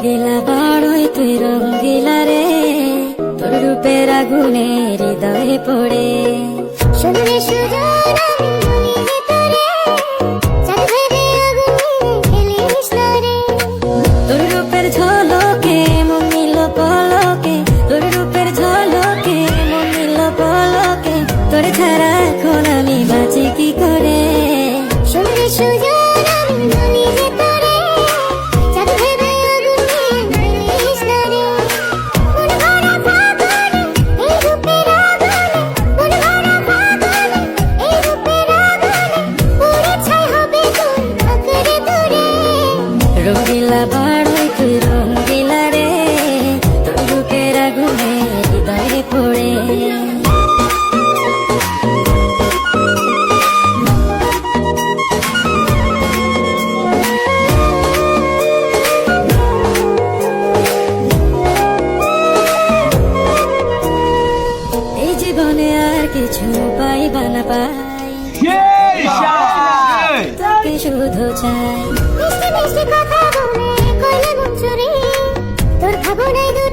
রঙ্গিলা বড়ই তুই রঙ্গিলা রে, তোর রূপের আগুনে হৃদয়ে পড়ে। শুনলে সুজন আমি বলি যে তোরে, চাঁদ ভেবে আগুনে খেলিস না রে। তোর রূপের ঝলকে মন নিল পলকে, তোর রূপের ঝলকে মন নিল পলকে, তোর ছাড়া এখন আমি বাঁচি কি করে। শুনলে সুজন আমি বলি যে তোরে, চাঁদ ভেবে আগুনে খেলিস না রে। মন ভরা ফাগুনে এই রূপের আগুনে, মন ভরা ফাগুনে এই রূপের আগুনে, পুড়ে ছাই হবে তোর আঁকড়ে ধরে। রঙ্গিলা বড়ই তুই রঙ্গিলা রে, তোর রূপের আগুনে হৃদয়ে পড়ে। এই জীবনে আর কিছু পাইবা না পাই, তোকে শুধু চাই। মিষ্টি মিষ্টি কথা বলে কইলে মন চুরি, তোর ভাবনায় দুটি